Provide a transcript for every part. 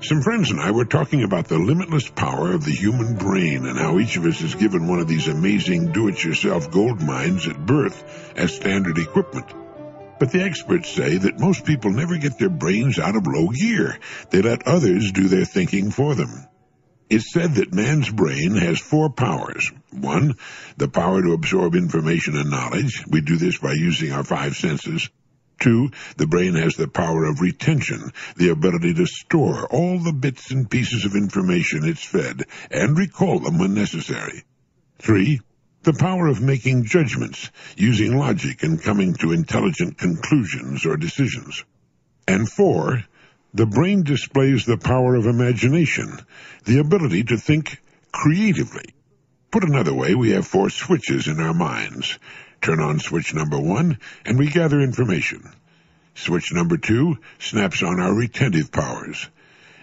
Some friends and I were talking about the limitless power of the human brain and how each of us is given one of these amazing do-it-yourself gold mines at birth as standard equipment. But the experts say that most people never get their brains out of low gear. They let others do their thinking for them. It's said that man's brain has 4 powers. 1, the power to absorb information and knowledge. We do this by using our 5 senses. 2, the brain has the power of retention, the ability to store all the bits and pieces of information it's fed and recall them when necessary. 3, the power of making judgments, using logic and coming to intelligent conclusions or decisions. And 4, the brain displays the power of imagination, the ability to think creatively. Put another way, we have 4 switches in our minds. Turn on switch number 1, and we gather information. Switch number 2 snaps on our retentive powers.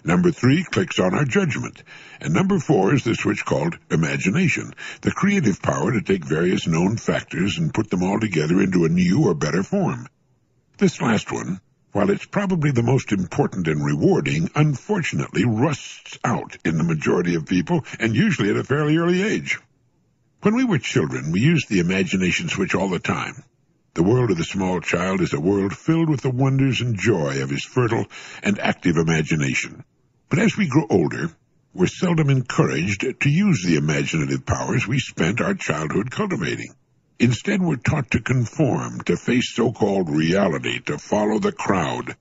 Number 3 clicks on our judgment. And number 4 is the switch called imagination, the creative power to take various known factors and put them all together into a new or better form. This last one, while it's probably the most important and rewarding, unfortunately rusts out in the majority of people, and usually at a fairly early age. When we were children, we used the imagination switch all the time. The world of the small child is a world filled with the wonders and joy of his fertile and active imagination. But as we grow older, we're seldom encouraged to use the imaginative powers we spent our childhood cultivating. Instead, we're taught to conform, to face so-called reality, to follow the crowd.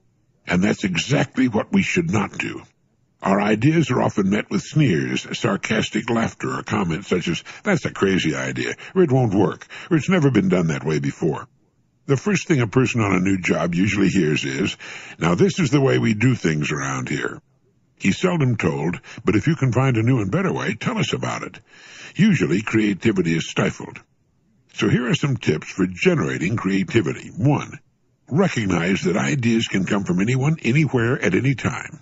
And that's exactly what we should not do. Our ideas are often met with sneers, sarcastic laughter, or comments such as, "That's a crazy idea," or "It won't work," or "It's never been done that way before." The first thing a person on a new job usually hears is, "Now this is the way we do things around here." He's seldom told, "But if you can find a new and better way, tell us about it." Usually, creativity is stifled. So here are some tips for generating creativity. 1, recognize that ideas can come from anyone, anywhere, at any time.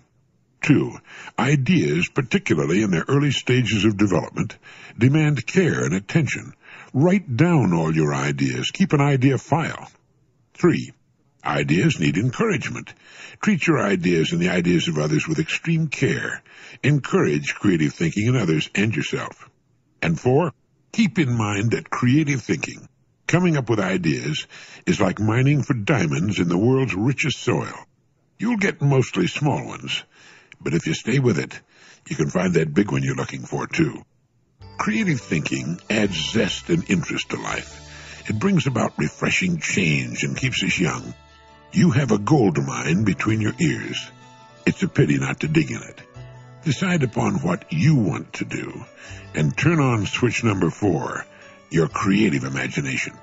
2, ideas, particularly in their early stages of development, demand care and attention. Write down all your ideas. Keep an idea file. 3, ideas need encouragement. Treat your ideas and the ideas of others with extreme care. Encourage creative thinking in others and yourself. And 4, keep in mind that creative thinking, coming up with ideas, is like mining for diamonds in the world's richest soil. You'll get mostly small ones, but if you stay with it, you can find that big one you're looking for, too. Creative thinking adds zest and interest to life. It brings about refreshing change and keeps us young. You have a gold mine between your ears. It's a pity not to dig in it. Decide upon what you want to do, and turn on switch number 4, your creative imagination.